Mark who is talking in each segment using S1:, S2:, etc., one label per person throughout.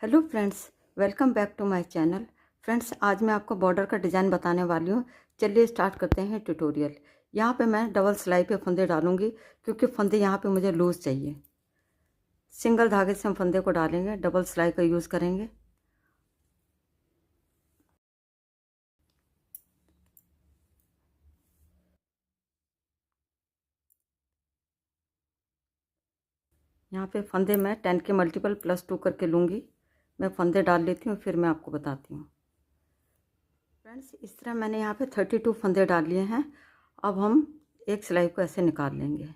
S1: Hello friends, welcome back to my channel. Friends, आज मैं आपको बॉर्डर का डिज़ाइन बताने वाली हूँ। चलिए स्टार्ट करते हैं ट्यूटोरियल। यहाँ पे मैं डबल सिलाई पे फंदे डालूँगी क्योंकि फंदे यहाँ पे मुझे लूज़ चाहिए। सिंगल धागे से हम फंदे को डालेंगे, डबल सिलाई का यूज़ करेंगे। यहाँ पे फंदे मैं 10 के मल्टीपल +2 करके लूँगी। मैं फंदे डाल लेती हूँ, फिर मैं आपको बताती हूँ। फ्रेंड्स, इस तरह मैंने यहाँ पे 32 फंदे डाल लिए हैं। अब हम एक सिलाई को ऐसे निकाल लेंगे।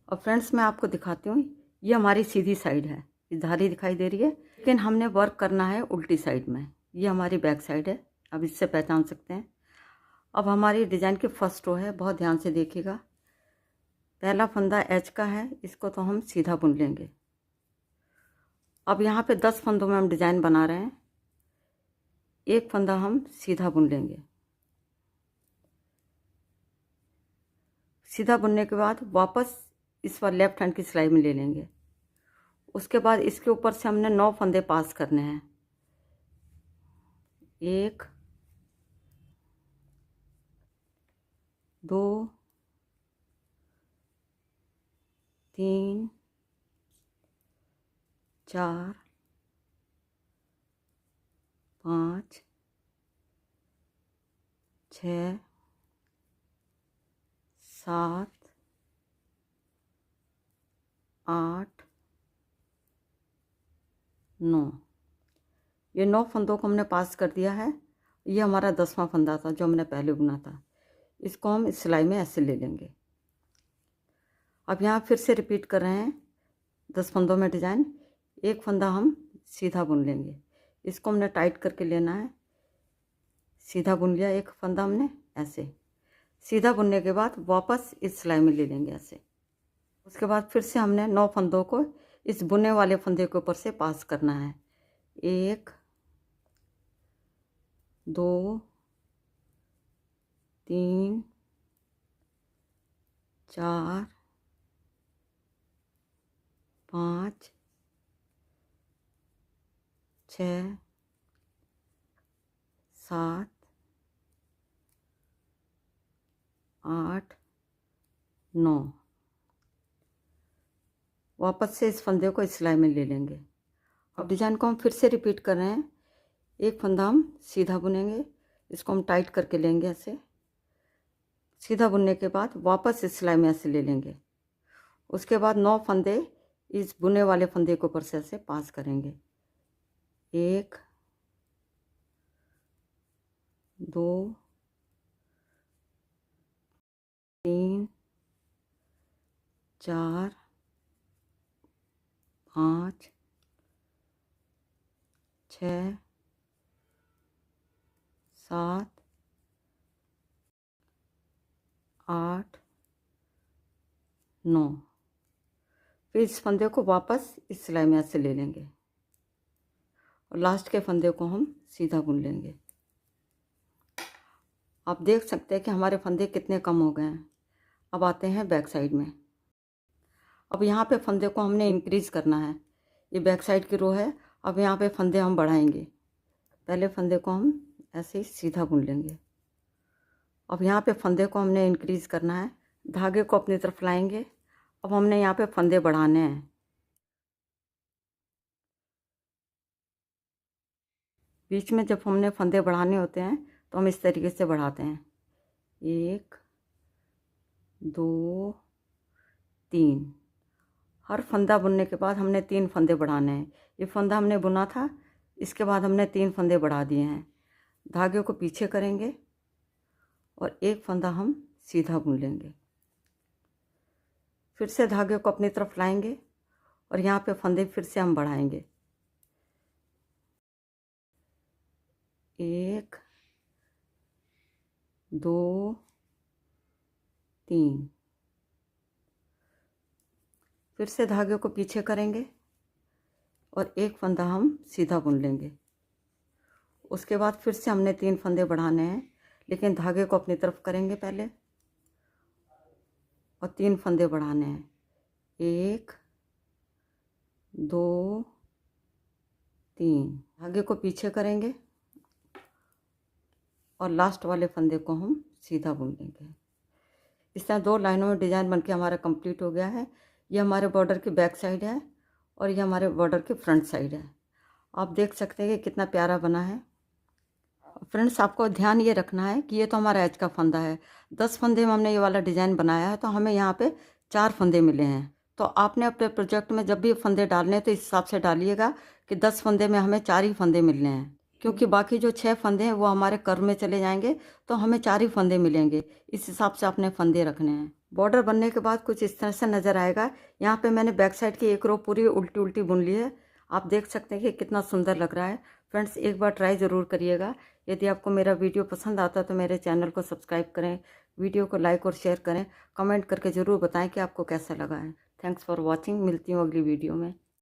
S1: और फ्रेंड्स, मैं आपको दिखाती हूँ, ये हमारी सीधी साइड है, ये धारी दिखाई दे रही है, लेकिन हमने वर्क करना है उल्टी साइड में। ये हमारी बैक साइड है, अब इससे पहचान सकते हैं। अब हमारी डिज़ाइन की फर्स्ट रो है, बहुत ध्यान से देखिएगा। पहला फंदा एच का है, इसको तो हम सीधा बुन लेंगे। अब यहाँ पे 10 फंदों में हम डिज़ाइन बना रहे हैं। एक फंदा हम सीधा बुन लेंगे। सीधा बुनने के बाद वापस इस पर लेफ्ट हैंड की सिलाई में ले लेंगे। उसके बाद इसके ऊपर से हमने 9 फंदे पास करने हैं। 1 2 3 4 5 6 7 8 9। ये 9 फंदों को हमने पास कर दिया है। ये हमारा 10वां फंदा था जो हमने पहले बुना था। इसको हम इस सिलाई में ऐसे ले लेंगे। अब यहाँ फिर से रिपीट कर रहे हैं 10 फंदों में डिज़ाइन। एक फंदा हम सीधा बुन लेंगे, इसको हमने टाइट करके लेना है। सीधा बुन लिया एक फंदा हमने ऐसे। सीधा बुनने के बाद वापस इस सिलाई में ले लेंगे ऐसे। उसके बाद फिर से हमने 9 फंदों को इस बुने वाले फंदे के ऊपर से पास करना है। 1 2 3 4 5 6 7 8 9। वापस से इस फंदे को इस सिलाई में ले लेंगे। अब डिज़ाइन को हम फिर से रिपीट कर रहे हैं। एक फंदा हम सीधा बुनेंगे, इसको हम टाइट करके लेंगे ऐसे। सीधा बुनने के बाद वापस इस सिलाई में ऐसे ले लेंगे। उसके बाद 9 फंदे इस बुने वाले फंदे के ऊपर से ऐसे पास करेंगे। 1 2 3 4 5 6 7 8 9। फिर इस फंदे को वापस इस सिलाई में ऐसे ले लेंगे और लास्ट के फंदे को हम सीधा बुन लेंगे। आप देख सकते हैं कि हमारे फंदे कितने कम हो गए हैं। अब आते हैं बैक साइड में। अब यहाँ पे फंदे को हमने इंक्रीज़ करना है। ये बैक साइड की रो है। अब यहाँ पे फंदे हम बढ़ाएंगे। पहले फंदे को हम ऐसे ही सीधा बुन लेंगे। अब यहाँ पे फंदे को हमने इंक्रीज़ करना है, धागे को अपनी तरफ लाएंगे। अब हमने यहाँ पे फंदे बढ़ाने हैं। बीच में जब हमने फंदे बढ़ाने होते हैं तो हम इस तरीके से बढ़ाते हैं। 1 2 3। हर फंदा बुनने के बाद हमने 3 फंदे बढ़ाने हैं। ये फंदा हमने बुना था, इसके बाद हमने 3 फंदे बढ़ा दिए हैं। धागे को पीछे करेंगे और एक फंदा हम सीधा बुन लेंगे। फिर से धागे को अपनी तरफ लाएंगे और यहाँ पे फंदे फिर से हम बढ़ाएंगे। 1 2 3। फिर से धागे को पीछे करेंगे और एक फंदा हम सीधा बुन लेंगे। उसके बाद फिर से हमने 3 फंदे बढ़ाने हैं, लेकिन धागे को अपनी तरफ करेंगे पहले और 3 फंदे बढ़ाने हैं। 1 2 3। धागे को पीछे करेंगे और लास्ट वाले फंदे को हम सीधा बुन लेंगे। इस तरह 2 लाइनों में डिज़ाइन बनके हमारा कंप्लीट हो गया है। ये हमारे बॉर्डर की बैक साइड है और ये हमारे बॉर्डर की फ्रंट साइड है। आप देख सकते हैं कि कितना प्यारा बना है। फ्रेंड्स, आपको ध्यान ये रखना है कि ये तो हमारा एज का फंदा है। 10 फंदे में हमने ये वाला डिज़ाइन बनाया है, तो हमें यहाँ पे 4 फंदे मिले हैं। तो आपने अपने प्रोजेक्ट में जब भी फंदे डालने हैं तो इस हिसाब से डालिएगा कि 10 फंदे में हमें 4 ही फंदे मिलने हैं, क्योंकि बाकी जो 6 फंदे हैं वो हमारे कर्व में चले जाएंगे, तो हमें 4 ही फंदे मिलेंगे। इस हिसाब से आपने फंदे रखने हैं। बॉर्डर बनने के बाद कुछ इस तरह से नज़र आएगा। यहाँ पे मैंने बैक साइड की एक रो पूरी उल्टी उल्टी बुन ली है। आप देख सकते हैं कि कितना सुंदर लग रहा है। फ्रेंड्स, एक बार ट्राई ज़रूर करिएगा। यदि आपको मेरा वीडियो पसंद आता है तो मेरे चैनल को सब्सक्राइब करें, वीडियो को लाइक और शेयर करें, कमेंट करके ज़रूर बताएं कि आपको कैसा लगा है। Thanks for watching. मिलती हूँ अगली वीडियो में।